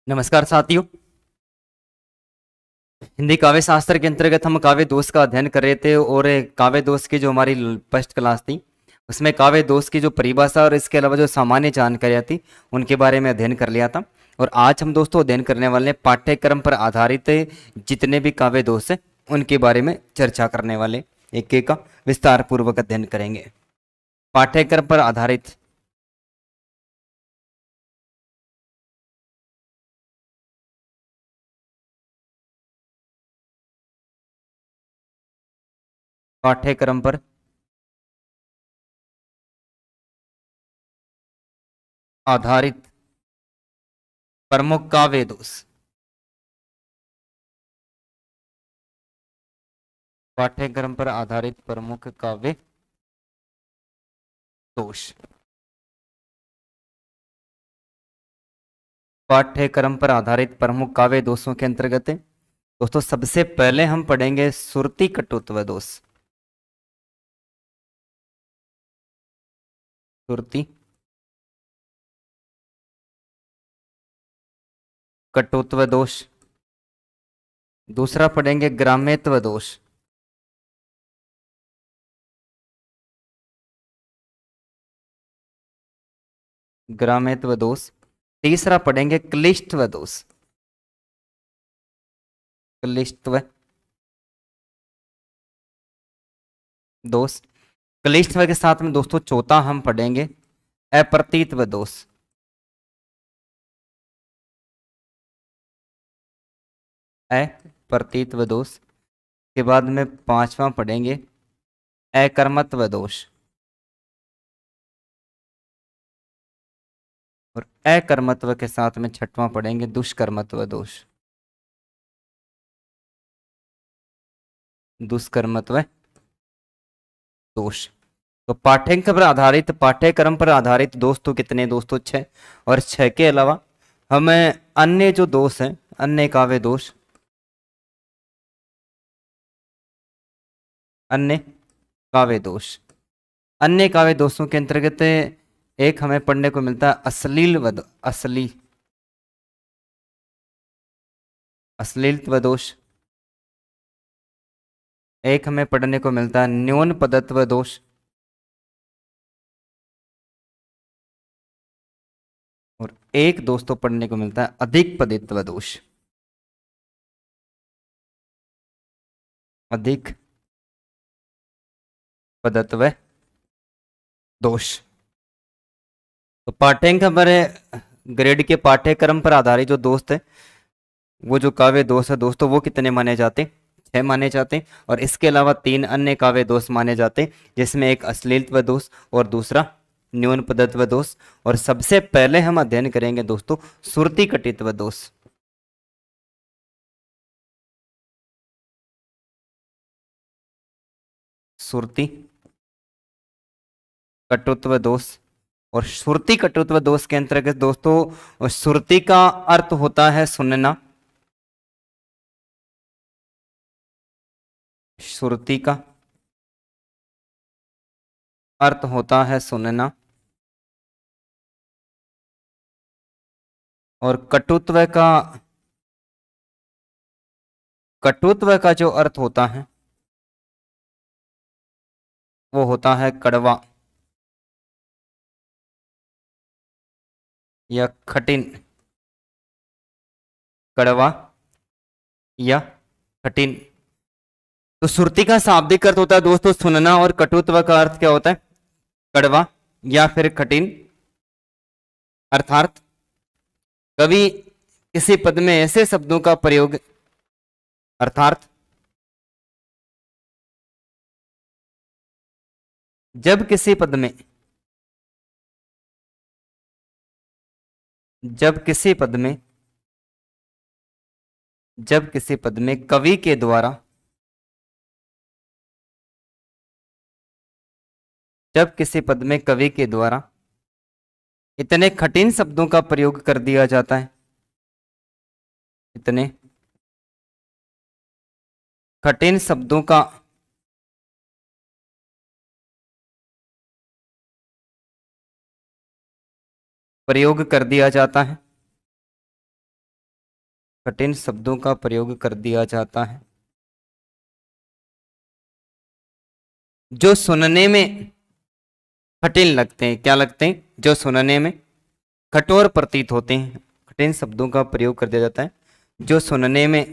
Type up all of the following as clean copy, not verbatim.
नमस्कार साथियों। हिंदी काव्य शास्त्र के अंतर्गत हम काव्य दोष का अध्ययन कर रहे थे और काव्य दोष की जो हमारी फर्स्ट क्लास थी उसमें काव्य दोष की जो परिभाषा और इसके अलावा जो सामान्य जानकारियाँ थी उनके बारे में अध्ययन कर लिया था। और आज हम दोस्तों अध्ययन करने वाले हैं पाठ्यक्रम पर आधारित जितने भी काव्य दोष हैं उनके बारे में चर्चा करने वाले, एक एक का विस्तार पूर्वक अध्ययन करेंगे। पाठ्यक्रम पर आधारित पाठ्यक्रम पर आधारित प्रमुख काव्य दोष, पाठ्यक्रम पर आधारित प्रमुख काव्य दोष। पाठ्यक्रम पर आधारित प्रमुख काव्य दोषों के अंतर्गत दोस्तों सबसे पहले हम पढ़ेंगे सुरती कटुत्व दोष। सुरती कटुत्व दोष। दूसरा पढ़ेंगे ग्राम्यत्व दोष। ग्राम्यत्व दोष। तीसरा पढ़ेंगे क्लिष्टव दोष। क्लिष्टव दोष। क्लिष्टव के साथ में दोस्तों चौथा हम पढ़ेंगे अप्रतीतव दोष। अप्रतीतव दोष के बाद में पांचवा पढ़ेंगे अकर्मत्व दोष। और अकर्मत्व के साथ में छठवां पढ़ेंगे दुष्कर्मत्व दोष। दुष्कर्मत्व दोष। तो पाठ्यक्रम पर आधारित दोस्तों कितने दोस्तों? छह। और छह के अलावा हमें अन्य जो दोष हैं, अन्य काव्य दोष, अन्य काव्य दोष, अन्य काव्य दोषों के अंतर्गत एक हमें पढ़ने को मिलता है अश्लीलत्व दोष। एक हमें पढ़ने को मिलता है न्यून पदत्व दोष। और एक दोस्तों पढ़ने को मिलता है अधिक पदित्व दोष। अधिक पदत्व दोष। तो पाठ्यक्रम पर ग्रेड के पाठ्यक्रम पर आधारित जो दोस्त है, वो जो काव्य दोष है दोस्तों, वो कितने माने जाते? छह माने जाते। और इसके अलावा तीन अन्य काव्य दोष माने जाते, जिसमें एक अश्लीलत्व दोष और दूसरा न्यून पदत्व दोष। और सबसे पहले हम अध्ययन करेंगे दोस्तों सुरती कटित्व दोष। सुरती कटुत्व दोष। और सुरती कटुत्व दोष के अंतर्गत दोस्तों सुरती का अर्थ होता है सुनना। सुरती का अर्थ होता है सुनना। और कटुत्व का जो अर्थ होता है वो होता है कड़वा या कठिन। कड़वा या कठिन। तो सुरती का शाब्दिक अर्थ होता है दोस्तों सुनना, और कटुत्व का अर्थ क्या होता है? कड़वा या फिर कठिन। अर्थात कवि किसी पद में ऐसे शब्दों का प्रयोग, अर्थात जब किसी पद में जब किसी पद में जब किसी पद में कवि के द्वारा जब किसी पद में कवि के द्वारा इतने कठिन शब्दों का प्रयोग कर दिया जाता है, इतने कठिन शब्दों का प्रयोग कर दिया जाता है, कठिन शब्दों का प्रयोग कर दिया जाता है जो सुनने में कठिन लगते हैं। क्या लगते हैं? जो सुनने में कठोर प्रतीत होते हैं। कठिन शब्दों का प्रयोग कर दिया जाता है जो सुनने में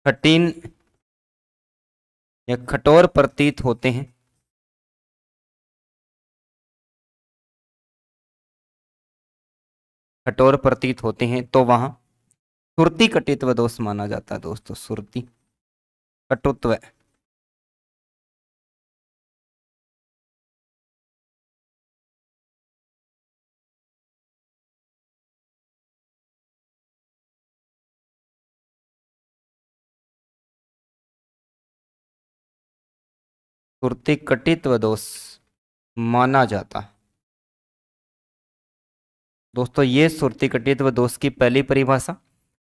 कठिन या कठोर प्रतीत होते हैं। कठोर प्रतीत होते हैं तो वहां सुरति कटित्व दोष माना जाता है दोस्तों। सुरति कटुत्व सुरति कटित्व दोष माना जाता है दोस्तों। ये सुरति कटित्व दोष की पहली परिभाषा।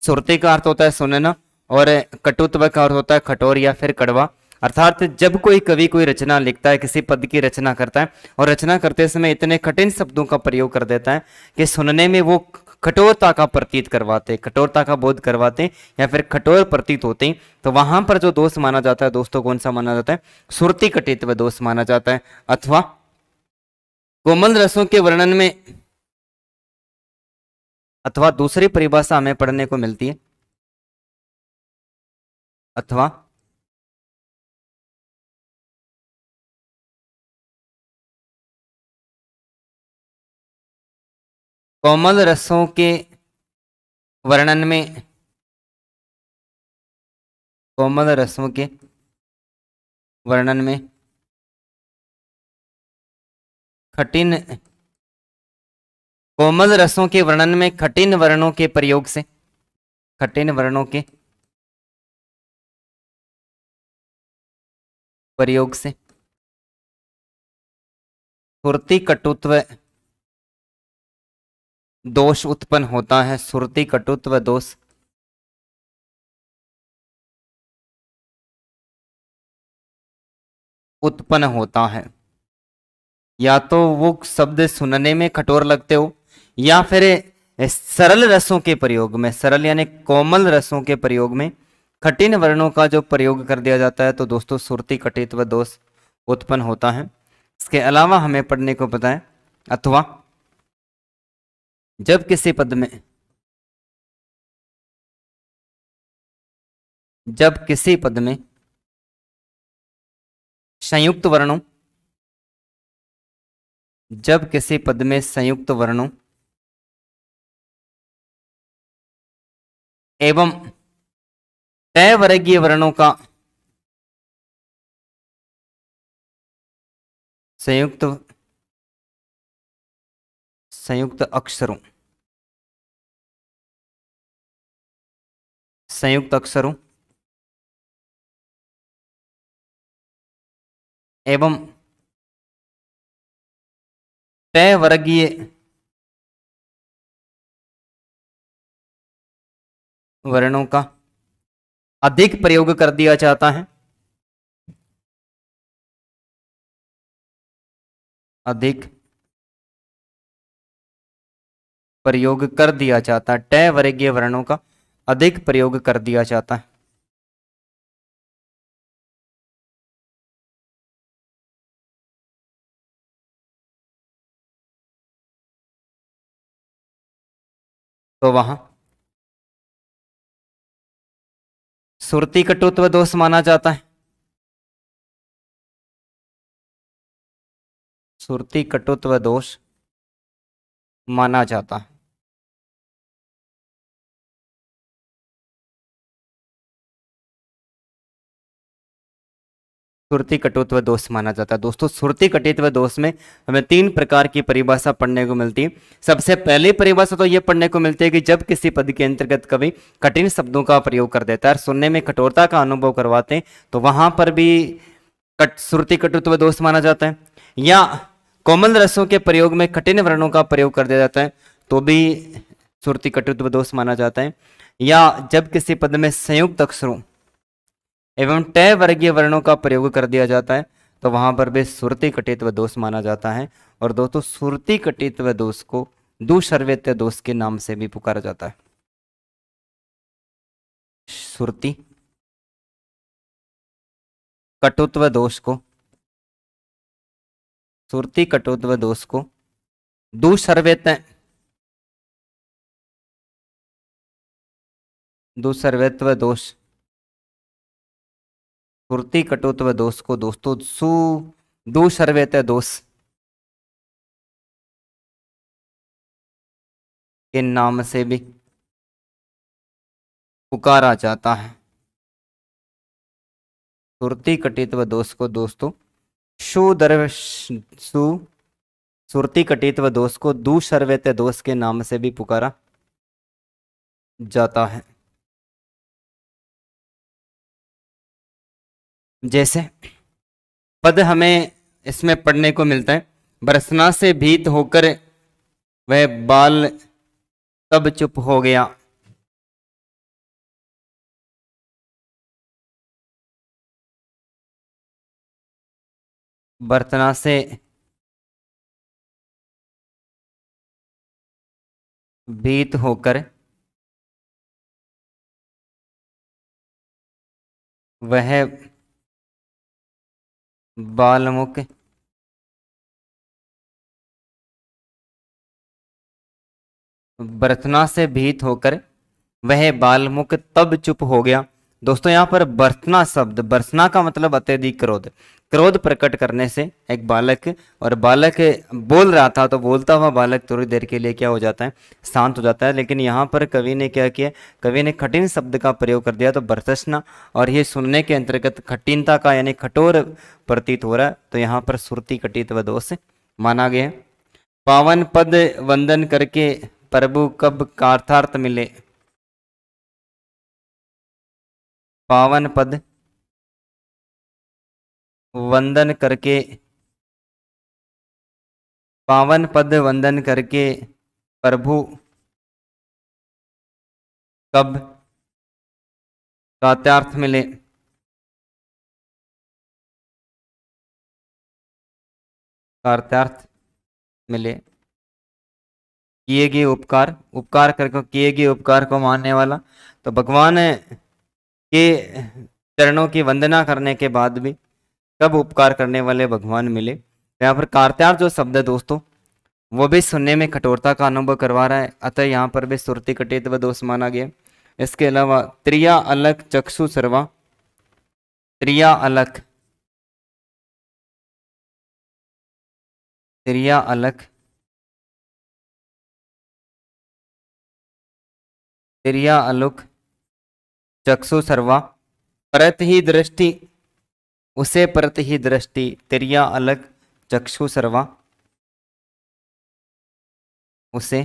सुरति का अर्थ होता है सुनना और कटुत्व का अर्थ होता है कठोर या फिर कड़वा। अर्थात जब कोई कवि कोई रचना लिखता है, किसी पद की रचना करता है और रचना करते समय इतने कठिन शब्दों का प्रयोग कर देता है कि सुनने में वो कठोरता का प्रतीत करवाते, कठोरता का बोध करवाते या फिर कठोर प्रतीत होते हैं, तो वहां पर जो दोष माना जाता है दोस्तों कौन सा माना जाता है? सुरति कटित्व दोष माना जाता है। अथवा कोमल रसों के वर्णन में, अथवा दूसरी परिभाषा हमें पढ़ने को मिलती है, अथवा कोमल रसों के वर्णन में, कोमल रसों के वर्णन में कठिन, कोमल रसों के वर्णन में कठिन वर्णों के प्रयोग से, कठिन वर्णों के प्रयोग से सुरति कटुत्व दोष उत्पन्न होता है। सुरति कटुत्व दोष उत्पन्न होता है। या तो वो शब्द सुनने में कठोर लगते हो या फिर सरल रसों के प्रयोग में, सरल यानी कोमल रसों के प्रयोग में कठिन वर्णों का जो प्रयोग कर दिया जाता है तो दोस्तों सुरति कटित्व दोष उत्पन्न होता है। इसके अलावा हमें पढ़ने को पता है, अथवा जब किसी पद में, जब किसी पद में संयुक्त वर्णों, जब किसी पद में संयुक्त वर्णों एवं तय वर्गीय वर्णों का संयुक्त, संयुक्त अक्षरों, संयुक्त अक्षरों एवं तय वर्गीय वर्णों का अधिक प्रयोग कर दिया जाता है, अधिक प्रयोग कर दिया जाता है, तय वर्गीय वर्णों का अधिक प्रयोग कर दिया जाता है। तो वहां सुरति कटुत्व दोष माना जाता है। सुरति कटुत्व दोष माना जाता है। सुरति कटुत्व दोष माना जाता है दोस्तों। सुरति कटित्व दोष में हमें 3 प्रकार की परिभाषा पढ़ने को मिलती है। सबसे पहली परिभाषा तो यह पढ़ने को मिलती है कि जब किसी पद के अंतर्गत कवि कठिन शब्दों का प्रयोग कर देता है, सुनने में कठोरता का अनुभव करवाते हैं, तो वहां पर भी सुरति कटुत्व दोष माना जाता है। या कोमल रसों के प्रयोग में कठिन वर्णों का प्रयोग कर दिया जाता है तो भी सुरति कटुत्व दोष माना जाता है। या जब किसी पद में संयुक्त अक्षरों एवं तय वर्गीय वर्णों का प्रयोग कर दिया जाता है तो वहां पर भी सुरति कटित्व दोष माना जाता है। और दोस्तों सुरति कटित्व दोष को दुष्सर्वैत्य दोष के नाम से भी पुकारा जाता है। सुरति कटुत्व दोष को, सुरति कटुत्व दोष को दुष्सर्वैत्य, दुष्सर्वैत्व दोष, सुरति कटुत्व दोष को दोस्तों दुष्सर्वैत्य दोष के नाम से भी पुकारा जाता है। सुरति कटित्व दोष को दोस्तों सुरति कटित्व दोष को दुष्सर्वैत्य दोष के नाम से भी पुकारा जाता है। जैसे पद हमें इसमें पढ़ने को मिलता है, बरसना से भीत होकर वह बाल तब चुप हो गया। बरसना से भीत होकर वह बालमुख बरतना से भीत होकर वह बालमुख तब चुप हो गया। दोस्तों यहाँ पर बरतना शब्द, बरसना का मतलब अत्यधिक क्रोध, क्रोध प्रकट करने से एक बालक, और बालक बोल रहा था तो बोलता हुआ बालक थोड़ी देर के लिए क्या हो जाता है, शांत हो जाता है। लेकिन यहाँ पर कवि ने क्या किया, कवि ने कठिन शब्द का प्रयोग कर दिया, तो बरतसना, और ये सुनने के अंतर्गत कठिनता का यानी कठोर प्रतीत हो रहा है, तो यहाँ पर सुरति कटित्व दोष माना गया। पावन पद वंदन करके प्रभु कब कार्तार्थ मिले। पावन पद वंदन करके, पावन पद वंदन करके प्रभु कब कार्तार्थ मिले। कार्तार्थ मिले, किए गए उपकार, उपकार करके किए गए उपकार को मानने वाला, तो भगवान के चरणों की वंदना करने के बाद भी कब उपकार करने वाले भगवान मिले। यहाँ पर कार्त्यार्थ जो शब्द है दोस्तों वो भी सुनने में कठोरता का अनुभव करवा रहा है, अतः यहाँ पर भी सुरति कटित्व दोष माना गया। इसके अलावा त्रिया अलख चक्षु सर्वा, त्रिया अलख, त्रिया अलख, त्रिया अलुक चक्षु सर्वा, परत ही दृष्टि, उसे परत ही दृष्टि, त्रिया अलग चक्षु सर्वा, उसे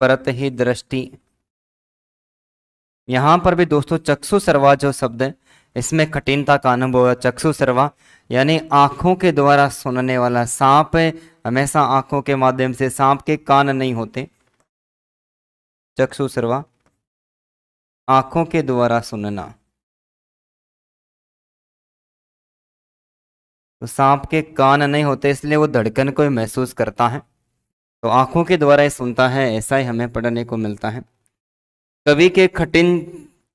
परत ही दृष्टि। यहां पर भी दोस्तों चक्षु सर्वा जो शब्द है इसमें कठिनता का अनुभव है। चक्षु सर्वा यानी आंखों के द्वारा सुनने वाला। सांप हमेशा आंखों के माध्यम से, सांप के कान नहीं होते। चक्षु सर्वा आंखों के द्वारा सुनना, तो सांप के कान नहीं होते इसलिए वो धड़कन को महसूस करता है, तो आंखों के द्वारा ही सुनता है, ऐसा ही हमें पढ़ने को मिलता है। कवि के कठिन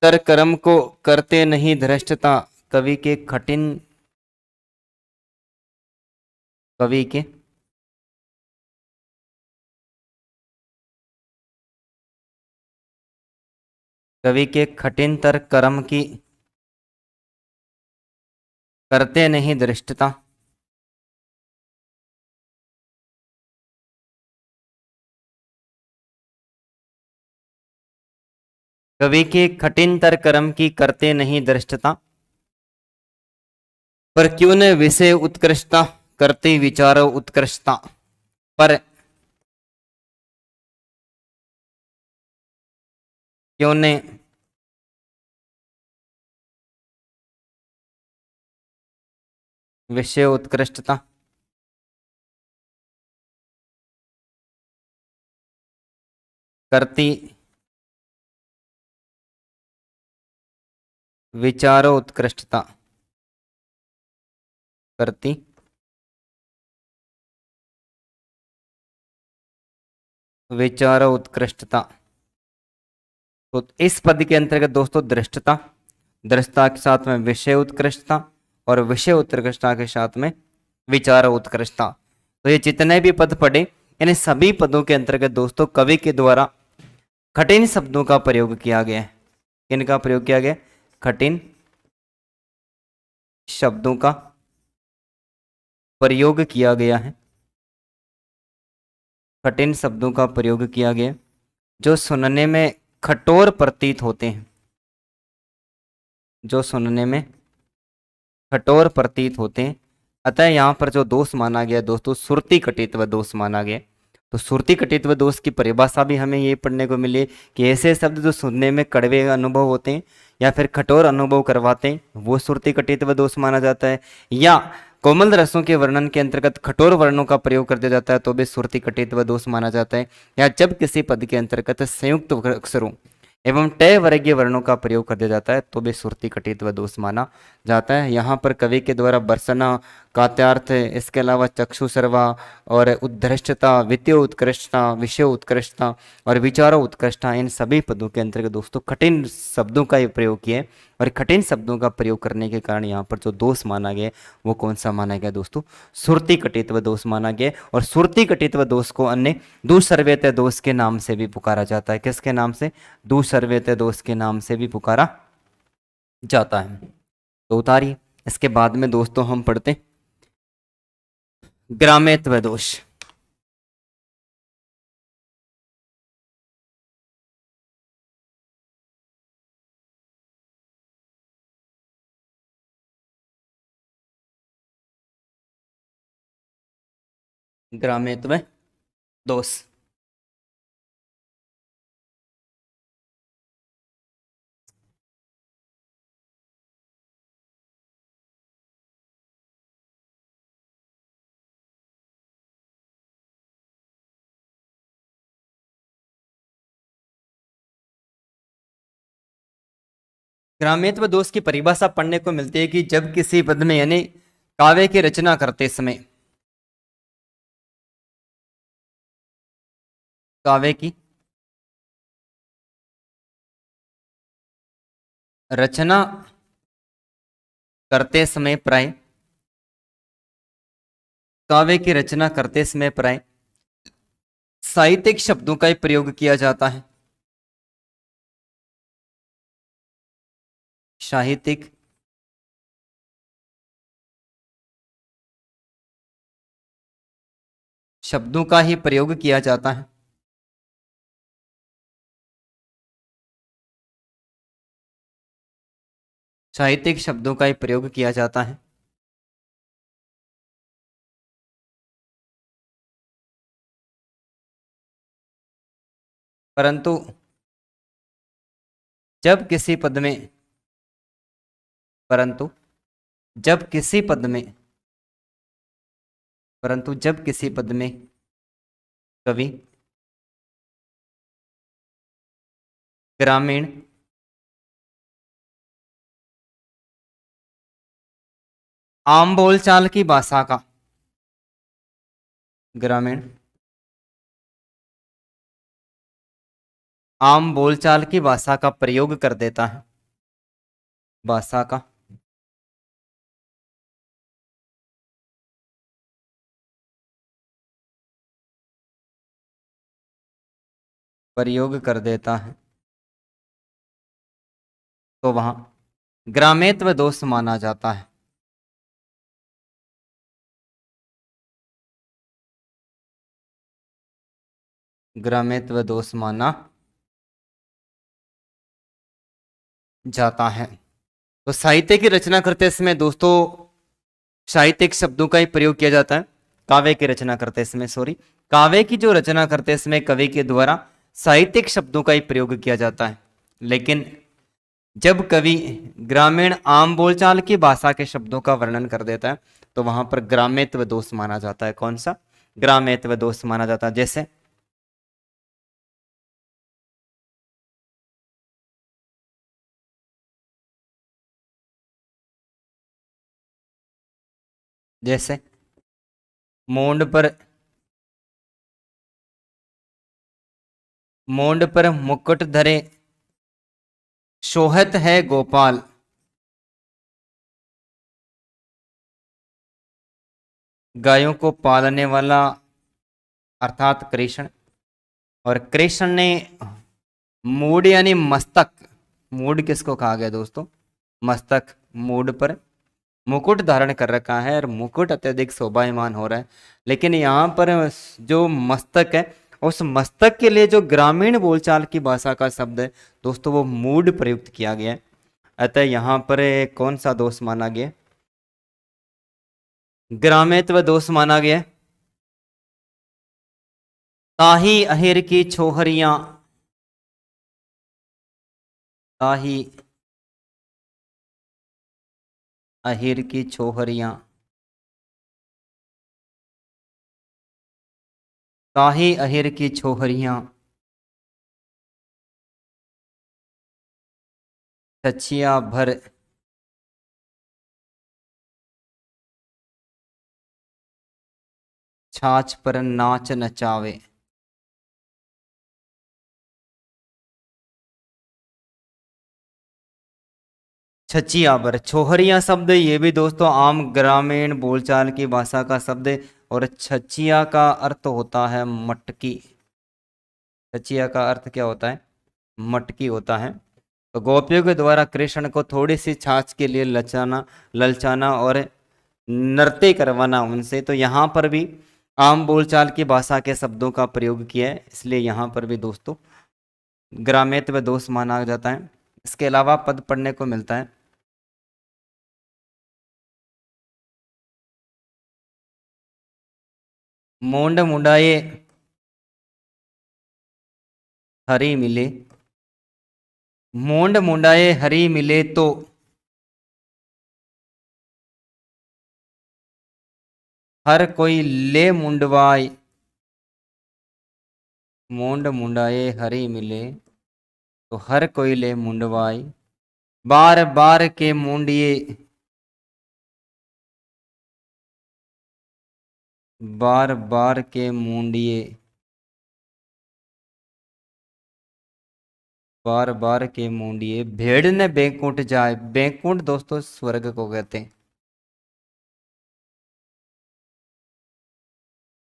तर कर्म को करते नहीं धृष्टता, कवि के कठिन, कवि के कवि के कठिन तर कर्म की करते नहीं धृष्टता, कवि के कठिन तर कर्म की करते नहीं धृष्टता, पर क्यों न विषय उत्कृष्टता करते विचारो उत्कृष्टता, पर क्यों ने विषय उत्कृष्टता करती विचारो उत्कृष्टता, करती विचार उत्कृष्टता। तो इस पद के अंतर्गत दोस्तों दृष्टता, दृष्टता के साथ में विषय उत्कृष्टता और विषय उत्कृष्टता के साथ में विचार उत्कृष्टता। तो ये जितने भी पद पढ़े इन सभी पदों के अंतर्गत दोस्तों कवि के द्वारा कठिन शब्दों का प्रयोग किया गया है। किनका प्रयोग किया गया? कठिन शब्दों का प्रयोग किया गया है। कठिन शब्दों का प्रयोग किया गया जो सुनने में कठोर प्रतीत होते हैं, जो सुनने में कठोर प्रतीत होते हैं। अतः यहाँ पर जो दोष माना गया दोस्तों सुरति कटित्व दोष माना गया। तो सुरति कटित्व दोष की परिभाषा भी हमें ये पढ़ने को मिली कि ऐसे शब्द जो सुनने में कड़वे अनुभव होते हैं या फिर कठोर अनुभव करवाते हैं वो सुरति कटित्व दोष माना जाता है, या कोमल रसों के वर्णन के अंतर्गत कठोर वर्णों का प्रयोग कर दिया जाता है तो भी सुरति कटित्व दोष माना जाता है, या जब किसी पद के अंतर्गत संयुक्त अक्षरों एवं टय वर्गीय वर्णों का प्रयोग कर दिया जाता है तो भी सुरति कटित्व दोष माना जाता है। यहाँ पर कवि के द्वारा बरसना, कात्यार्थ, इसके अलावा चक्षु सर्वा और उद्धृष्टता, वित्तीय उत्कृष्टता, विषय उत्कृष्टता और विचारो उत्कृष्टता, इन सभी पदों के अंतर्गत दोस्तों कठिन शब्दों का प्रयोग किया और कठिन शब्दों का प्रयोग करने के कारण यहाँ पर जो दोष माना गया वो कौन सा माना गया दोस्तों? सुरति कटित्व दोष माना गया। और सुरति कटित्व दोष को अन्य दुसर्वैत्य दोष के नाम से भी पुकारा जाता है। किसके नाम से? दुसर्वैत्य दोष के नाम से भी पुकारा जाता है। तो उतारिए। इसके बाद में दोस्तों हम पढ़ते ग्रामेत्व दोष। ग्रामेत्व दोष। ग्रामेत्व दोष की परिभाषा पढ़ने को मिलती है कि जब किसी पद में यानी काव्य की रचना करते समय काव्य की रचना करते समय प्राय काव्य की रचना करते समय प्राय साहित्यिक शब्दों का ही प्रयोग किया जाता है। साहित्यिक शब्दों का ही प्रयोग किया जाता है। साहित्यिक शब्दों का ही प्रयोग किया जाता है। परंतु जब किसी पद में परंतु जब किसी पद में परंतु जब किसी पद में कवि ग्रामीण आम बोलचाल की भाषा का ग्रामीण आम बोलचाल की भाषा का प्रयोग कर देता है। भाषा का प्रयोग कर देता है तो वहां ग्रामेत्व दोष माना जाता है। ग्रामेत्व दोष माना जाता है। तो साहित्य की रचना करते समय दोस्तों साहित्यिक शब्दों का ही प्रयोग किया जाता है। काव्य की रचना करते समय काव्य की जो रचना करते समय कवि के द्वारा साहित्यिक शब्दों का ही प्रयोग किया जाता है। लेकिन जब कवि ग्रामीण आम बोलचाल की भाषा के शब्दों का वर्णन कर देता है तो वहां पर ग्रामेत्व दोष माना जाता है। कौन सा? ग्रामेत्व दोष माना जाता है। जैसे जैसे मोंड पर, मोंड पर मुकुट धरे शोहत है गोपाल। गायों को पालने वाला अर्थात कृष्ण। और कृष्ण ने मूड यानी मस्तक, मूड किसको कहा गया दोस्तों, मस्तक, मूड पर मुकुट धारण कर रखा है और मुकुट अत्यधिक शोभायमान हो रहा है। लेकिन यहाँ पर जो मस्तक है, उस मस्तक के लिए जो ग्रामीण बोलचाल की भाषा का शब्द है दोस्तों, वो मूड प्रयुक्त किया गया है। अतः यहाँ पर कौन सा दोष माना गया, ग्राम्यत्व दोष माना गया। ताही अहिर की छोहरियां, ताही अहिर की छोहरियां, ताही अहिर की छोहरियां छछिया भर, छाछ पर नाच नचावे। छछिया भर, छोहरिया शब्द ये भी दोस्तों आम ग्रामीण बोलचाल की भाषा का शब्द है। और छछिया का अर्थ होता है मटकी। छछिया का अर्थ क्या होता है, मटकी होता है। तो गोपियों के द्वारा कृष्ण को थोड़ी सी छाछ के लिए लचाना, ललचाना और नृत्य करवाना उनसे, तो यहाँ पर भी आम बोलचाल की भाषा के शब्दों का प्रयोग किया है, इसलिए यहाँ पर भी दोस्तों ग्राम्यत्व दोष माना जाता है। इसके अलावा पद पढ़ने को मिलता है, मोंड मुंडाए हरी मिले, मोंड मुंडाए हरी मिले तो हर कोई ले मुंडवाए। मोंड मुंडाए हरी मिले तो हर कोई ले मुंडवाए, बार बार के मुंडिए, बार बार के मुंडिए, बार बार के मुंडिए भेड़ ने बैंकुंठ जाए। बैंकुंठ दोस्तों स्वर्ग को कहते हैं।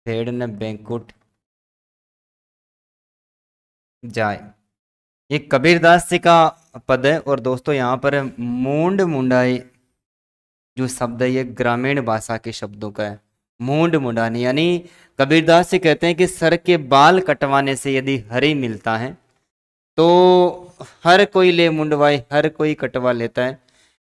भेड़ ने बैंकुंठ जाए, ये कबीरदास जी का पद है। और दोस्तों यहाँ पर मूंड मुंडाई जो शब्द है, ये ग्रामीण भाषा के शब्दों का है। मूंड मुंडानी यानी कबीरदास जी कहते हैं कि सर के बाल कटवाने से यदि हरि मिलता है तो हर कोई ले मुंडवाए, हर कोई कटवा लेता है।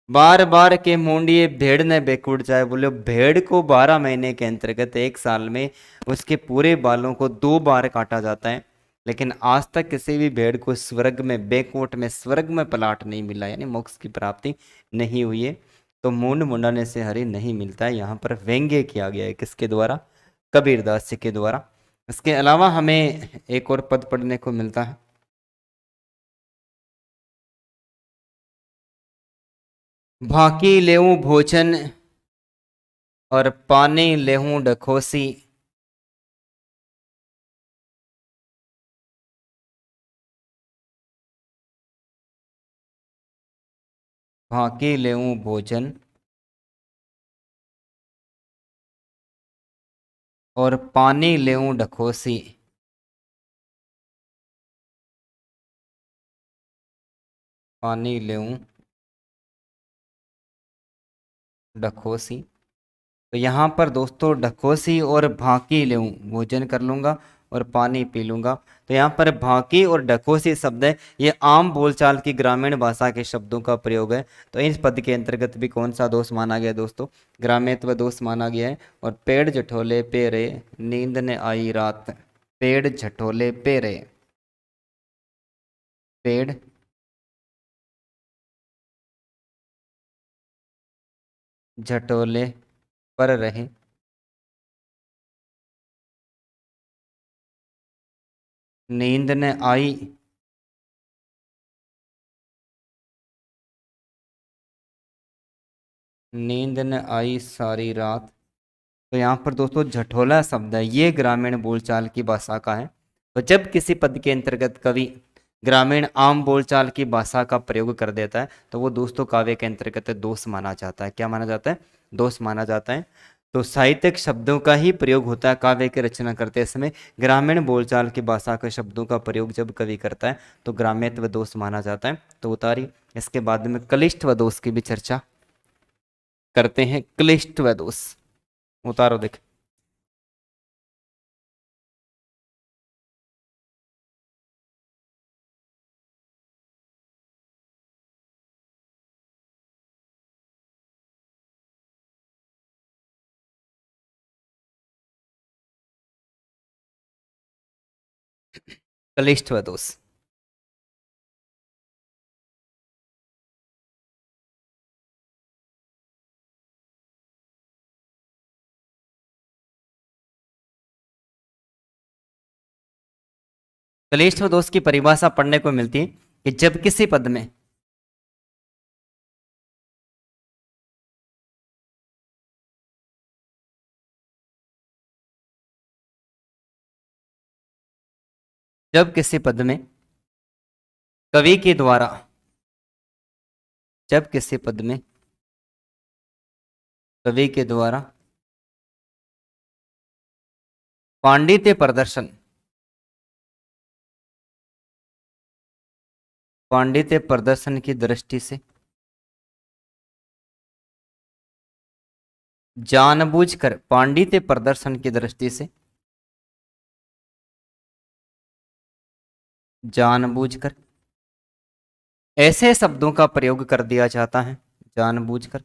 बार बार के मुंडिए भेड़ ने बेकुट जाए, बोले भेड़ को 12 महीने के अंतर्गत एक साल में उसके पूरे बालों को 2 बार काटा जाता है। लेकिन आज तक किसी भी भेड़ को स्वर्ग में, बैकवोट में, स्वर्ग में पलाट नहीं मिला, यानी मोक्ष की प्राप्ति नहीं हुई है। तो मूंड मुंडाने से हरि नहीं मिलता है, यहाँ पर व्यंग्य किया गया है किसके द्वारा, कबीरदास जी के द्वारा। इसके अलावा हमें एक और पद पढ़ने को मिलता है, भाकी लेऊं भोजन और पानी लेहूं डखोसी। भाकी लेऊं भोजन और पानी लेऊं डखोसी। पानी लेऊं डखोसी। तो यहाँ पर दोस्तों ढकोसी और भाकी लेऊं, भोजन कर लूंगा और पानी पी लूंगा। तो यहाँ पर भाकी और ढकोसी शब्द है, ये आम बोलचाल की ग्रामीण भाषा के शब्दों का प्रयोग है। तो इस पद के अंतर्गत भी कौन सा दोष माना गया दोस्तों, ग्राम्यत्व दोष माना गया है। और पेड़ झठोले पे रे, नींद ने आई रात। पेड़ झठोले पे रे, पेड़ झटोले पर रहे, नींद ने आई, नींद न आई सारी रात। तो यहाँ पर दोस्तों झठोला शब्द है, ये ग्रामीण बोलचाल की भाषा का है। तो जब किसी पद के अंतर्गत कवि ग्रामीण आम बोलचाल की भाषा का प्रयोग कर देता है तो वो दोस्तों काव्य के अंतर्गत दोष माना जाता है। क्या माना जाता है? दोष माना जाता है। तो साहित्यिक शब्दों का ही प्रयोग होता है काव्य की रचना करते समय। ग्रामीण बोलचाल की भाषा के शब्दों का प्रयोग जब कवि करता है तो ग्राम्यत्व दोष माना जाता है। तो उतारी। इसके बाद में क्लिष्ट व दोष की भी चर्चा करते हैं। क्लिष्ट व दोष उतारो देख। क्लिष्ट व दोष। क्लिष्ट व दोष की परिभाषा पढ़ने को मिलती है कि जब किसी पद में जब किसी पद में कवि के द्वारा जब किसी पद में कवि के द्वारा पांडित्य प्रदर्शन पांडित्य प्रदर्शन की दृष्टि से जानबूझकर पांडित्य प्रदर्शन की दृष्टि से जानबूझकर ऐसे शब्दों का प्रयोग कर दिया जाता है। जानबूझकर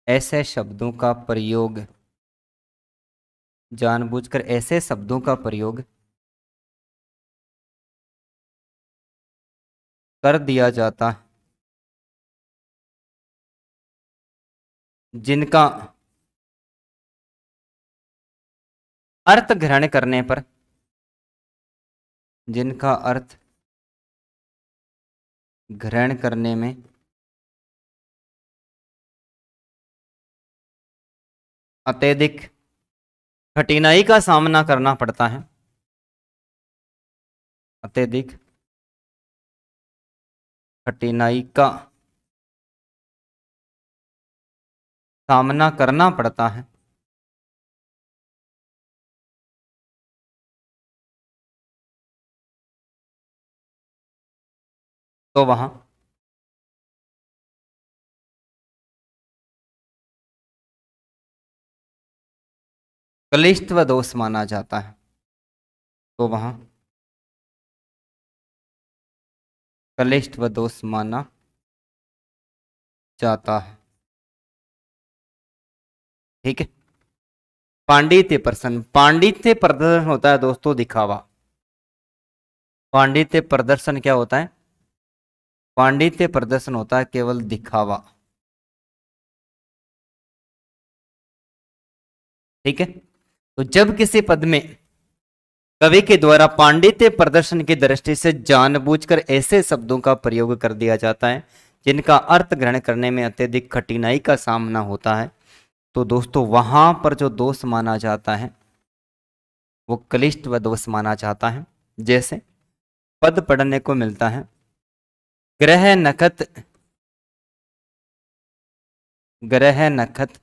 ऐसे शब्दों का प्रयोग जानबूझकर ऐसे शब्दों का प्रयोग कर दिया जाता है जिनका अर्थ ग्रहण करने पर जिनका अर्थ ग्रहण करने में अत्यधिक कठिनाई का सामना करना पड़ता है। अत्यधिक कठिनाई का सामना करना पड़ता है तो वहां क्लिष्ट व दोष माना जाता है। तो वहां क्लिष्ट व दोष माना जाता है। ठीक है। पांडित्य प्रदर्शन होता है दोस्तों दिखावा। पांडित्य प्रदर्शन क्या होता है? पांडित्य प्रदर्शन होता है केवल दिखावा। ठीक है। तो जब किसी पद में कवि के द्वारा पांडित्य प्रदर्शन की दृष्टि से जानबूझकर ऐसे शब्दों का प्रयोग कर दिया जाता है जिनका अर्थ ग्रहण करने में अत्यधिक कठिनाई का सामना होता है तो दोस्तों वहां पर जो दोष माना जाता है वो क्लिष्ट व दोष माना जाता है। जैसे पद पढ़ने को मिलता है ग्रह नखत ग्रह नखत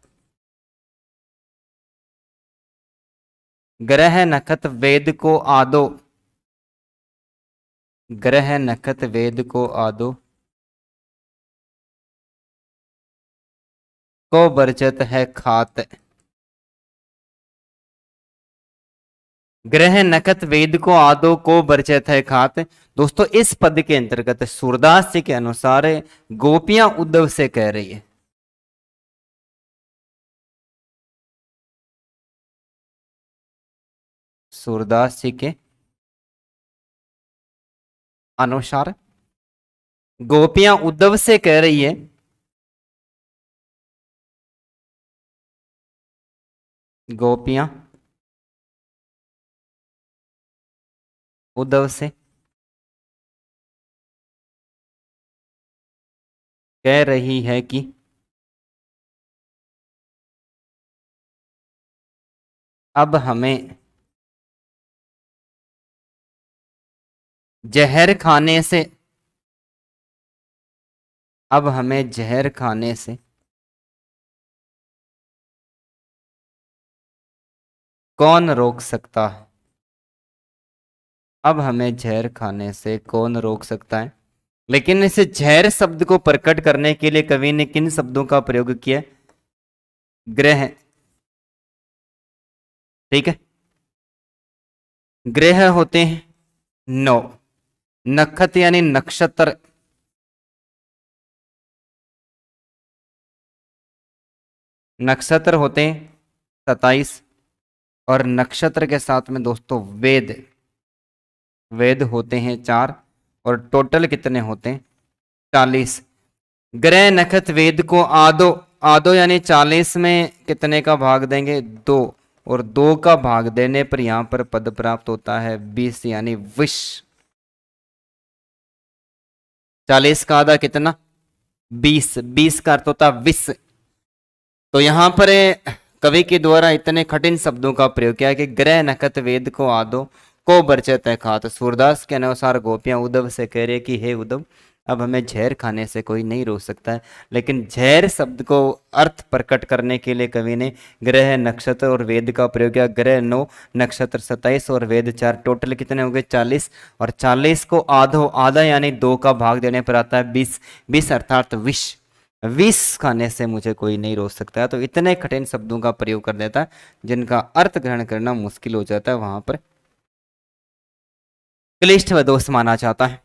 ग्रह नखत वेद को आदो ग्रह नखत वेद को आदो को बरचत है खात। ग्रह नखत वेद को आदो को बरचत है खात। दोस्तों इस पद के अंतर्गत सूरदास जी के अनुसार गोपियां उद्धव से कह रही है। सूरदास जी के अनुसार गोपियां उद्धव से कह रही है गोपियां उद्धव से कह रही है कि अब हमें जहर खाने से, अब हमें जहर खाने से कौन रोक सकता है। अब हमें जहर खाने से कौन रोक सकता है। लेकिन इसे जहर शब्द को प्रकट करने के लिए कवि ने किन शब्दों का प्रयोग किया। ग्रह, ठीक है। ग्रह होते हैं 9, नक्षत्र यानी नक्षत्र, नक्षत्र होते हैं 27, और नक्षत्र के साथ में दोस्तों वेद, वेद होते हैं 4, और टोटल कितने होते हैं 40। ग्रह नक्षत्र वेद को आधो, आधो यानी 40 में कितने का भाग देंगे 2, और 2 का भाग देने पर यहां पर पद प्राप्त होता है 20 यानी विष। 40 का आधा कितना 20, 20 का अर्थ होता विष। तो यहां पर कवि के द्वारा इतने कठिन शब्दों का प्रयोग किया कि ग्रह नक्षत्र वेद को आदो को बरचत है खात। सूरदास के अनुसार गोपियां उद्धव से कह रहे कि हे उद्धव, अब हमें जहर खाने से कोई नहीं रोक सकता है। लेकिन जहर शब्द को अर्थ प्रकट करने के लिए कवि ने ग्रह नक्षत्र और वेद का प्रयोग किया। ग्रह 9, नक्षत्र 27 और वेद 4, टोटल कितने हो गए 40। और 40 को आधो, आधा यानी 2 का भाग देने पर आता है 20, 20 अर्थात विष। विष खाने से मुझे कोई नहीं रोक सकता है। तो इतने कठिन शब्दों का प्रयोग कर देता है जिनका अर्थ ग्रहण करना मुश्किल हो जाता है, वहां पर क्लिष्ट व दोष माना जाता है।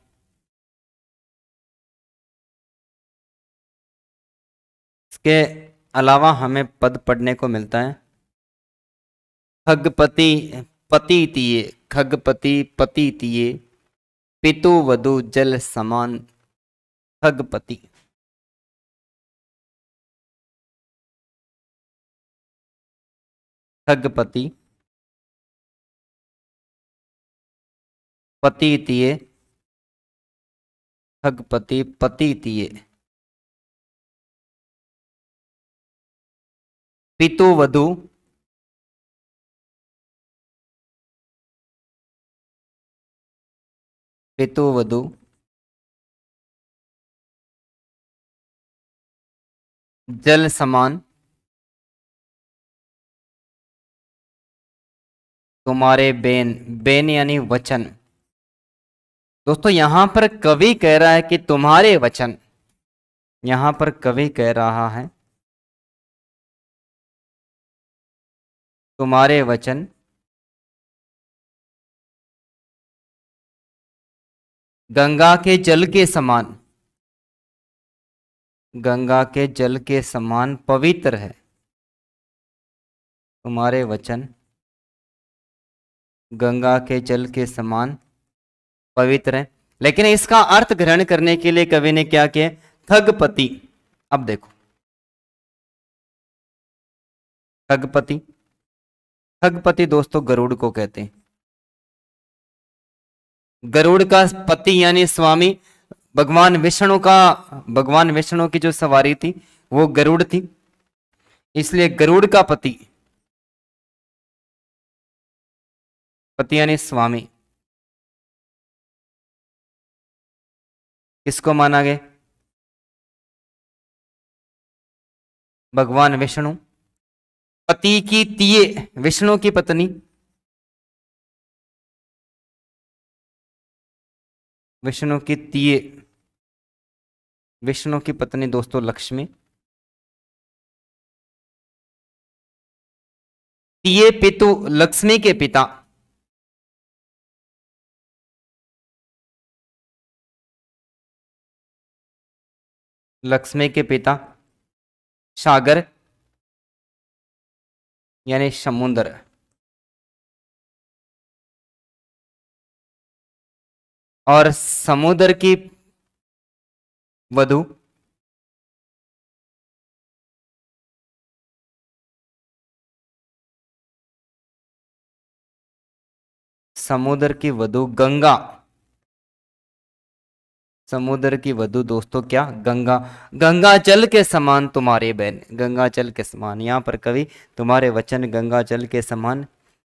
इसके अलावा हमें पद पढ़ने को मिलता है खगपति पति तिये, खगपति पति तिये, पितु वधु जल समान। खगपति, खगपति पति तिये, खगपति पति तिये, पितु वधु पितु वधु जल समान तुम्हारे बेन, बेन यानी वचन। दोस्तों यहां पर कवि कह रहा है कि तुम्हारे वचन, यहां पर कवि कह रहा है तुम्हारे वचन गंगा के जल के समान, गंगा के जल के समान पवित्र है। तुम्हारे वचन गंगा के जल के समान पवित्र है। लेकिन इसका अर्थ ग्रहण करने के लिए कवि ने क्या किया, खगपति। अब देखो खगपति, खगपति दोस्तों गरुड़ को कहते हैं। गरुड़ का पति यानी स्वामी भगवान विष्णु का, भगवान विष्णु की जो सवारी थी वो गरुड़ थी, इसलिए गरुड़ का पति, पति यानी स्वामी, किसको माना गया, भगवान विष्णु। पति की तिये विष्णु की पत्नी, विष्णु की तिये, विष्णु की पत्नी दोस्तों लक्ष्मी। तिये पितु लक्ष्मी के पिता, लक्ष्मी के पिता सागर यानी समुद्र। और समुद्र की वधु समुद्र की वधु गंगा, समुद्र की वधु दोस्तों क्या? गंगा। गंगा जल के समान तुम्हारे बहन, गंगा जल के समान। यहाँ पर कवि तुम्हारे वचन गंगा जल के समान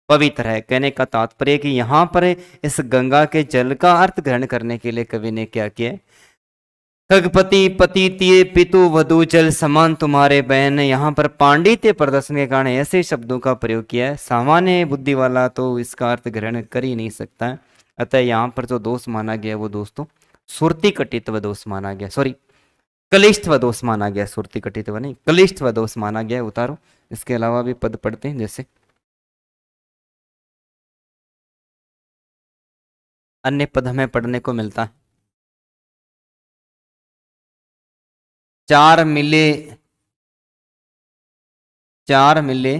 पवित्र है, कहने का तात्पर्य कि यहाँ पर इस गंगा के जल का अर्थ ग्रहण करने के लिए कवि ने क्या किया? खगपति पति तिये पितु वधु जल समान तुम्हारे बहन। यहाँ पर पांडित्य प्रदर्शन के कारण ऐसे शब्दों का प्रयोग किया है, सामान्य बुद्धि वाला तो इसका अर्थ ग्रहण कर ही नहीं सकता है। अतः यहाँ पर जो दोष माना गया वो दोस्तों सुरति कटित्व दोष माना गया, सॉरी कलिष्ठव दोष माना गया, सुरति कटित्व नहीं कलिष्ठव दोष माना गया। उतारो। इसके अलावा भी पद पढ़ते हैं, जैसे अन्य पद हमें पढ़ने को मिलता है। चार मिले, चार मिले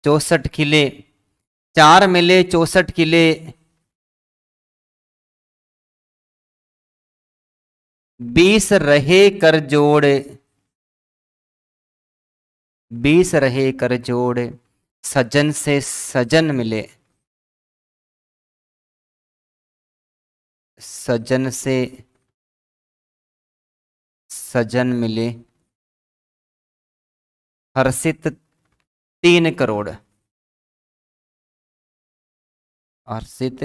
64 किले, चार मिले 64 किले 20 रहे कर जोड़, 20 रहे कर जोड़ सजन से सजन मिले, सजन से सजन मिले हर्षित 3 करोड़, हर्षित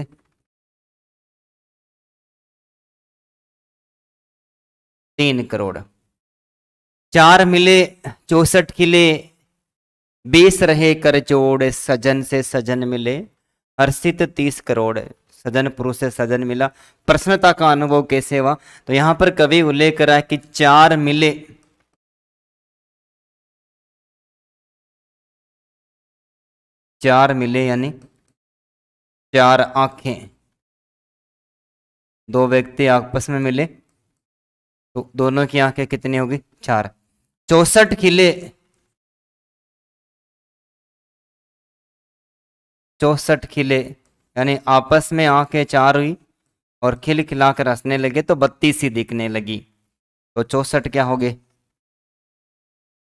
3 करोड़। चार मिले 64 किले 20 रहे कर जोड़ सजन से सजन मिले हर्षित 30 करोड़। सजन पुरुष से सजन मिला, प्रसन्नता का अनुभव कैसे हुआ? तो यहां पर कवि उल्लेख करा कि चार मिले, चार मिले यानी चार आंखें, दो व्यक्ति आपस में मिले तो दोनों की आंखें कितनी होगी? 4। 64 किले, 64 किले यानी आपस में आंखें 4 हुई और खिल खिलाकर हंसने लगे तो 32 ही दिखने लगी। तो 64 क्या हो गए?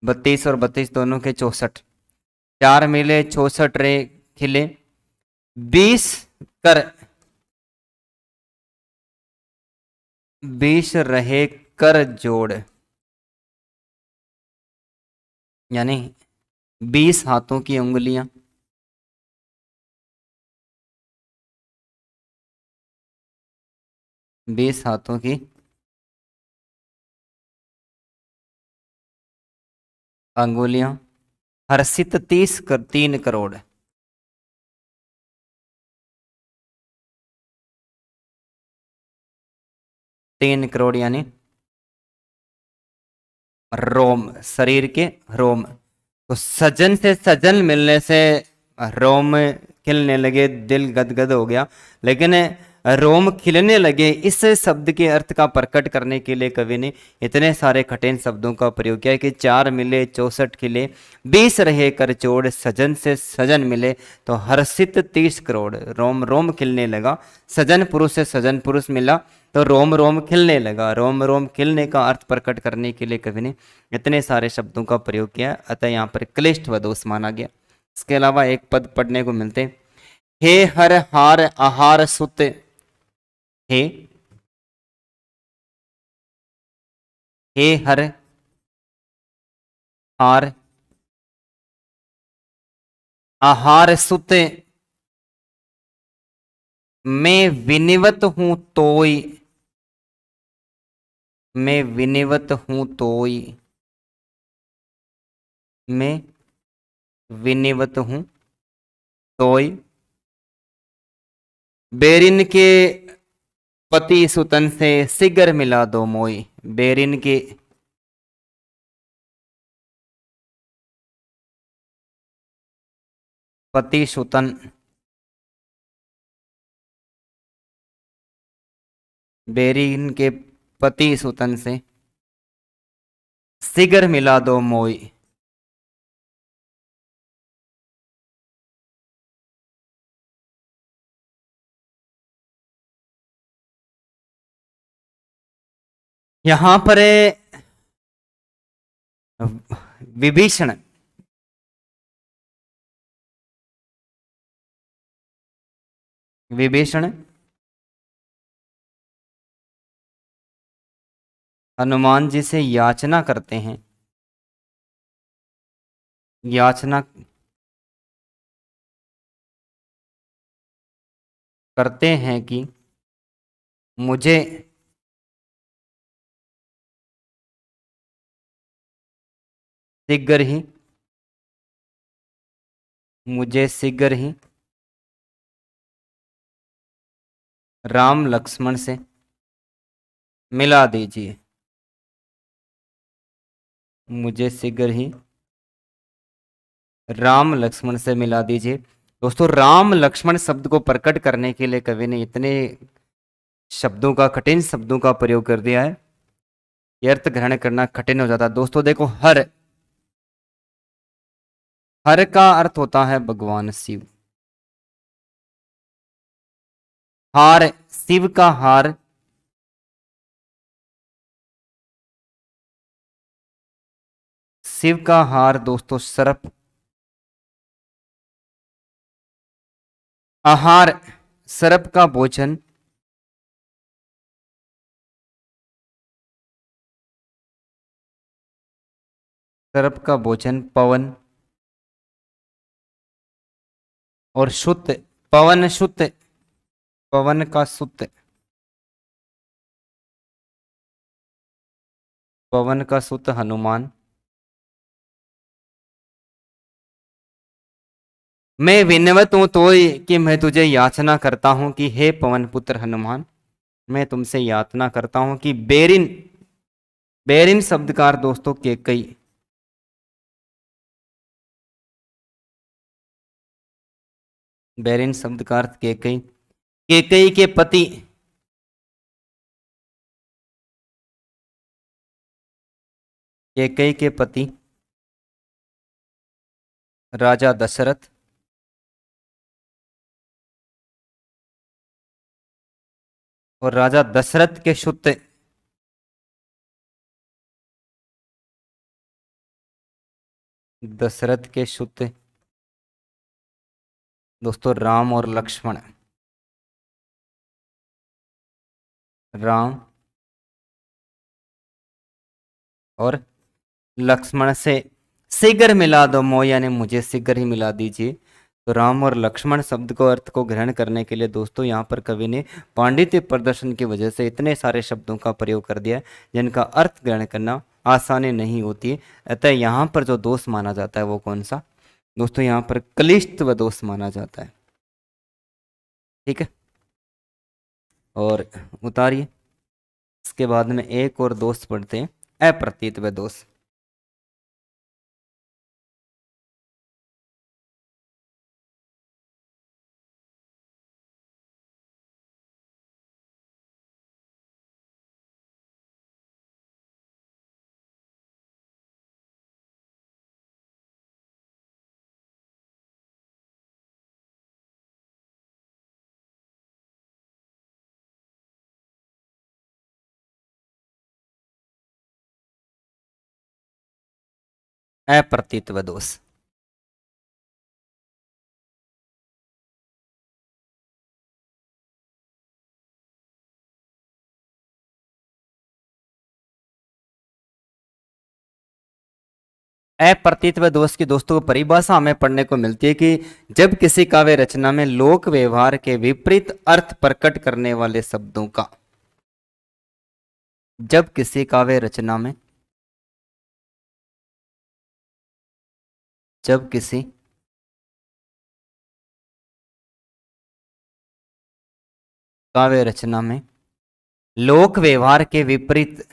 32 और 32 दोनों के 64। चार मिले 64 रे खिले 20 कर 20 रहे कर जोड़, यानी 20 हाथों की उंगलियां, 20 हाथों की अंगुलियां हर्षित 3 करोड़। 3 करोड़ यानी रोम, शरीर के रोम। तो सजन से सजन मिलने से रोम खिलने लगे, दिल गदगद हो गया। लेकिन रोम खिलने लगे इस शब्द के अर्थ का प्रकट करने के लिए कवि ने इतने सारे कठिन शब्दों का प्रयोग किया कि चार मिले 64 किले 20 रहे कर जोड़ सजन से सजन मिले तो हर्षित 30 करोड़। रोम रोम खिलने लगा, सजन पुरुष से सजन पुरुष मिला तो रोम रोम खिलने लगा। रोम रोम खिलने का अर्थ प्रकट करने के लिए कवि ने इतने सारे शब्दों का प्रयोग किया, अतः यहाँ पर क्लिष्ट व दोष माना गया। इसके अलावा एक पद पढ़ने को मिलते, हे हर हार आहार सुत, हे हे हर हार आहार सुत मैं विनिवत हूं तोय, मैं विनिवत हूं तोय, मैं विनिवत हूं तोय बेरिन के पति सुतन से सिगर मिला दो मोई। बेरिन के पति सुतन, बेरिन के पति सुतन से सिगर मिला दो मोई। यहां पर विभीषण विभीषण हनुमान जी से याचना करते हैं, याचना करते हैं कि मुझे शीघ्र ही, मुझे शीघ्र ही राम लक्ष्मण से मिला दीजिए, मुझे शीघ्र ही राम लक्ष्मण से मिला दीजिए। दोस्तों राम लक्ष्मण शब्द को प्रकट करने के लिए कवि ने इतने शब्दों का, कठिन शब्दों का प्रयोग कर दिया है, ये अर्थ ग्रहण करना कठिन हो जाता है। दोस्तों देखो, हर, हर का अर्थ होता है भगवान शिव। हार, शिव का हार, शिव का हार दोस्तों सर्प। आहार, सर्प का भोजन। सर्प का भोजन पवन। और शुद्ध, पवन शुद्ध, पवन का शुद्ध, पवन का सुत हनुमान। मैं विनवत हूं तो कि मैं तुझे याचना करता हूं कि हे पवन पुत्र हनुमान, मैं तुमसे याचना करता हूं कि बेरिन, बेरिन शब्द का अर्थ दोस्तों केकई, बेरिन शब्द का अर्थ केकई, केकई के पति, केकई के पति राजा दशरथ, और राजा दशरथ के सुत, दशरथ के सुत दोस्तों राम और लक्ष्मण। राम और लक्ष्मण से शीघ्र मिला दो मोह, यानी मुझे शीघ्र ही मिला दीजिए। तो राम और लक्ष्मण शब्द को, अर्थ को ग्रहण करने के लिए दोस्तों यहाँ पर कवि ने पांडित्य प्रदर्शन की वजह से इतने सारे शब्दों का प्रयोग कर दिया है जिनका अर्थ ग्रहण करना आसानी नहीं होती है। अतः यहाँ पर जो दोष माना जाता है वो कौन सा दोस्तों, यहाँ पर क्लिष्ट व दोष माना जाता है। ठीक है, और उतारिए। इसके बाद में एक और दोष पढ़ते हैं, अप्रतीत व दोष। अप्रतीत व दोष। अप्रतीतव दोष की दोस्तों परिभाषा हमें पढ़ने को मिलती है कि जब किसी काव्य रचना में लोक व्यवहार के विपरीत अर्थ प्रकट करने वाले शब्दों का, जब किसी काव्य रचना में, जब किसी काव्य रचना में लोक व्यवहार के विपरीत,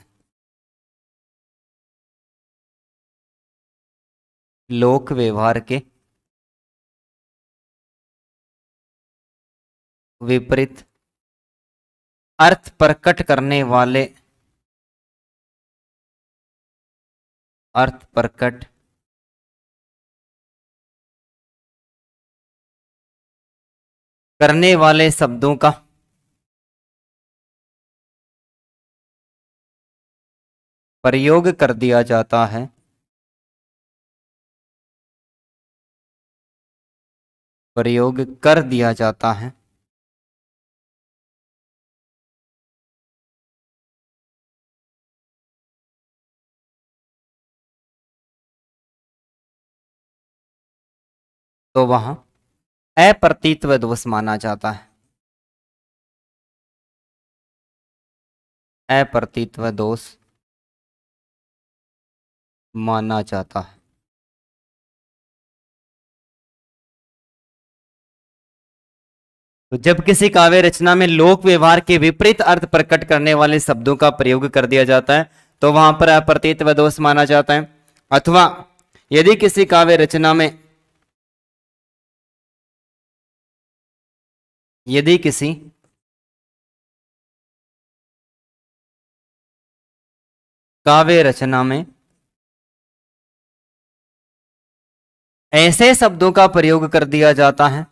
लोक व्यवहार के विपरीत अर्थ प्रकट करने वाले, अर्थ प्रकट करने वाले शब्दों का प्रयोग कर दिया जाता है, प्रयोग कर दिया जाता है। तो वहां अप्रतीतव दोष माना जाता है। अप्रतीतव दोष माना जाता है। तो जब किसी काव्य रचना में लोक व्यवहार के विपरीत अर्थ प्रकट करने वाले शब्दों का प्रयोग कर दिया जाता है तो वहां पर अप्रतीतव दोष माना जाता है। अथवा यदि किसी काव्य रचना में यदि किसी काव्य रचना में ऐसे शब्दों का प्रयोग कर दिया जाता है,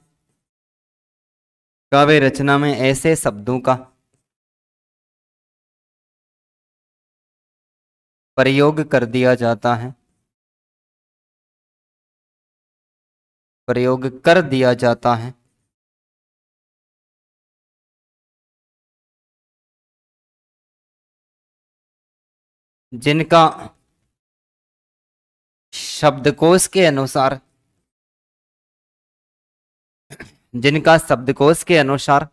काव्य रचना में ऐसे शब्दों का प्रयोग कर दिया जाता है, प्रयोग कर दिया जाता है, जिनका शब्दकोश के अनुसार जिनका शब्दकोश के अनुसार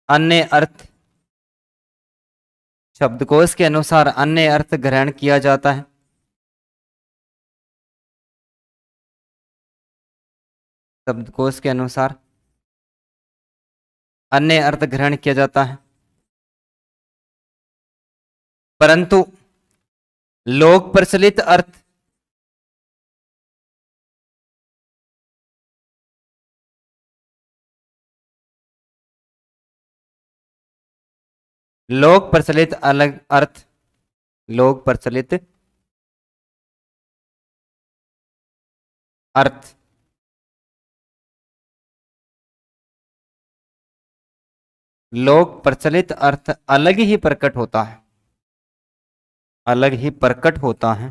अन्य अर्थ शब्दकोश के अनुसार अन्य अर्थ ग्रहण किया जाता है, शब्दकोश के अनुसार अन्य अर्थ ग्रहण किया जाता है, परंतु लोक प्रचलित अर्थ लोक प्रचलित अलग अर्थ लोक प्रचलित अर्थ लोक प्रचलित अर्थ अलग ही प्रकट होता है, अलग ही प्रकट होता है।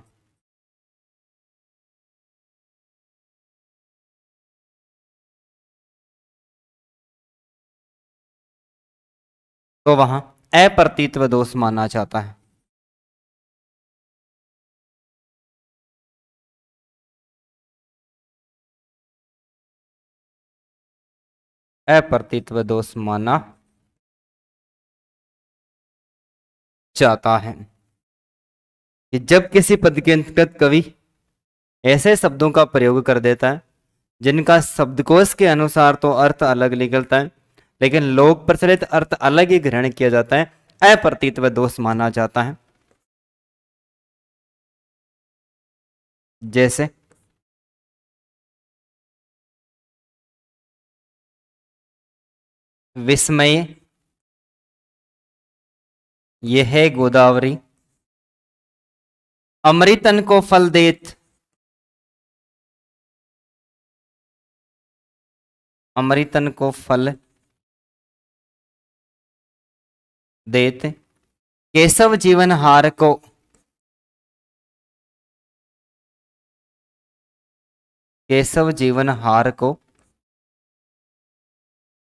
तो वहां अप्रतीतव दोष माना जाता है। अप्रतीतव दोष माना जाता है कि जब किसी पद के अंतर्गत कवि ऐसे शब्दों का प्रयोग कर देता है जिनका शब्दकोश के अनुसार तो अर्थ अलग निकलता है लेकिन लोक प्रचलित अर्थ अलग ही ग्रहण किया जाता है, अप्रतीतव दोष माना जाता है। जैसे विस्मय, ये है गोदावरी, अमृतन को फल देत, अमृतन को फल देत, केशव जीवन हार को, केशव जीवन हार को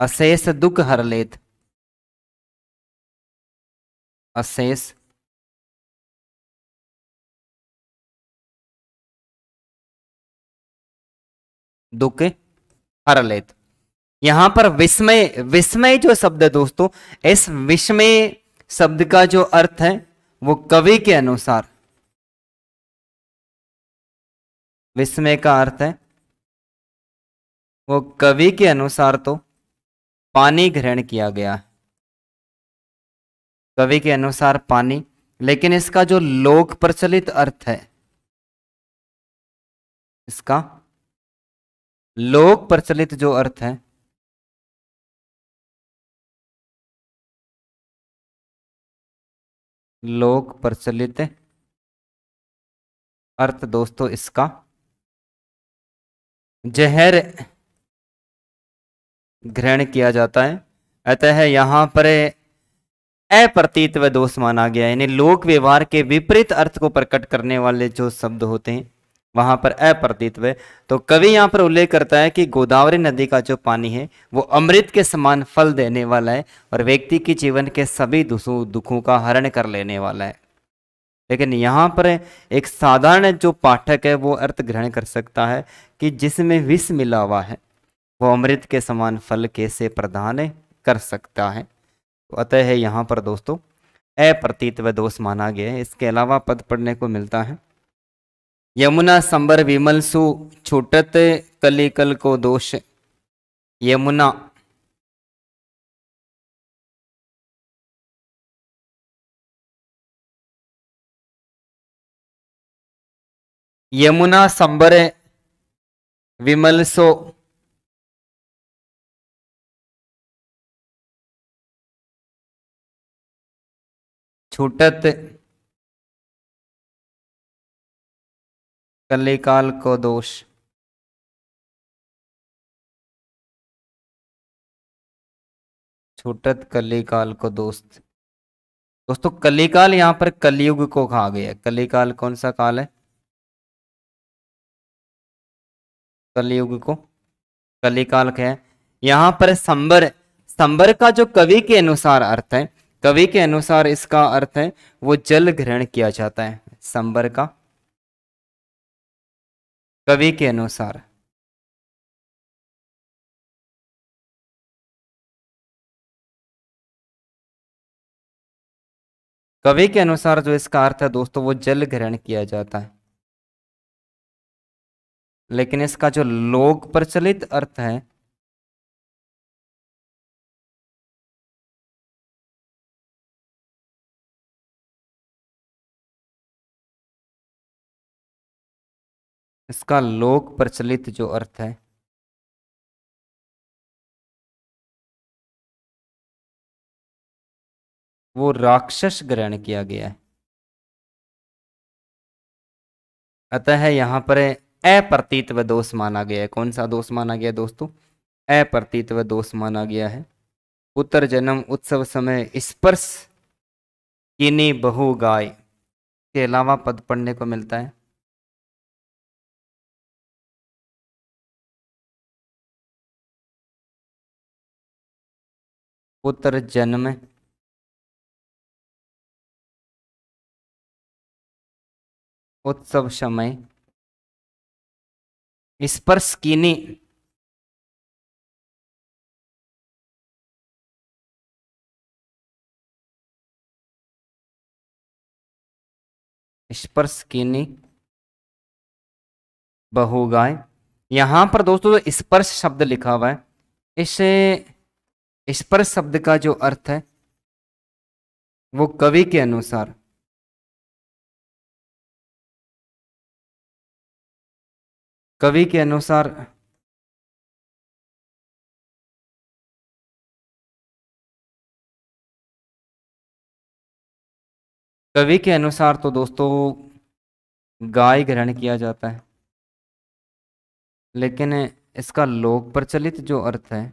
अशेष दुख हर लेत, अशेष दुख हर लेत। यहां पर विस्मय, विस्मय जो शब्द है दोस्तों, इस विस्मय शब्द का जो अर्थ है वो कवि के अनुसार, विस्मय का अर्थ है वो कवि के अनुसार तो पानी ग्रहण किया गया है, कवि के अनुसार पानी, लेकिन इसका जो लोक प्रचलित अर्थ है, इसका लोक प्रचलित जो अर्थ है लोक प्रचलित अर्थ दोस्तों इसका जहर ग्रहण किया जाता है। अतः यहां पर अप्रतीतव दोष माना गया है, यानी लोक व्यवहार के विपरीत अर्थ को प्रकट करने वाले जो शब्द होते हैं वहां पर अप्रतीतव। तो कवि यहाँ पर उल्लेख करता है कि गोदावरी नदी का जो पानी है वो अमृत के समान फल देने वाला है और व्यक्ति के जीवन के सभी दुखों का हरण कर लेने वाला है। लेकिन यहाँ पर एक साधारण जो पाठक है वो अर्थ ग्रहण कर सकता है कि जिसमें विष मिला हुआ है वो अमृत के समान फल कैसे प्रदान कर सकता है। तो अतः है यहाँ पर दोस्तों अप्रतीत व दोष माना गया है। इसके अलावा पद पढ़ने को मिलता है, यमुना संबर विमल सु छूटत कलिकल को दोष। यमुना यमुना संबर विमल सो छूटत कलिकाल को दोष। छूटत कलिकाल को दोस्त। दोस्तों कलिकाल यहाँ पर कलयुग को कहा गया है। कलिकाल कौन सा काल है? कलयुग को कलिकाल क्या है? यहाँ पर संबर, संबर का जो कवि के अनुसार अर्थ है, कवि के अनुसार इसका अर्थ है वो जल ग्रहण किया जाता है। संबर का कवि के अनुसार, कवि के अनुसार जो इसका अर्थ है दोस्तों वो जल ग्रहण किया जाता है। लेकिन इसका जो लोक प्रचलित अर्थ है इसका लोक प्रचलित जो अर्थ है वो राक्षस ग्रहण किया गया है। अतः यहाँ पर अप्रतीत व दोष माना गया है। कौन सा दोष माना गया दोस्तों? अप्रतीत व दोष माना गया है। पुत्र जन्म उत्सव समय स्पर्श किनी बहु गाय के अलावा पद पढ़ने को मिलता है, पुत्र जन्म उत्सव समय स्पर्श कीनी स्पर्श कीनी बहु गाय। यहां पर दोस्तों जो स्पर्श शब्द लिखा हुआ है, इस स्पर्श शब्द का जो अर्थ है वो कवि के अनुसार कवि के अनुसार कवि के अनुसार तो दोस्तों गाय ग्रहण किया जाता है। लेकिन इसका लोक प्रचलित जो अर्थ है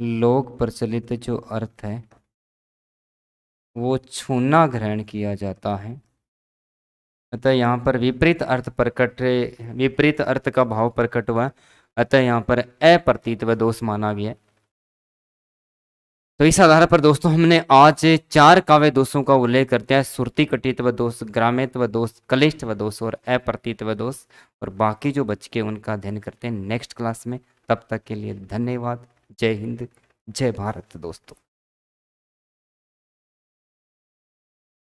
लोक प्रचलित जो अर्थ है वो छूना ग्रहण किया जाता है। अतः यहाँ पर विपरीत अर्थ प्रकट, विपरीत अर्थ का भाव प्रकट हुआ। अतः यहाँ पर अप्रतीत व दोष माना गया। तो इस आधार पर दोस्तों हमने आज 4 काव्य दोषों का उल्लेख करते हैं, सुरती कटित्व दोष, ग्रामित्व दोष, कलिष्ठव दोष और अप्रतीतव दोष। और बाकी जो बच के उनका अध्ययन करते हैं नेक्स्ट क्लास में। तब तक के लिए धन्यवाद। जय हिंद, जय भारत दोस्तों।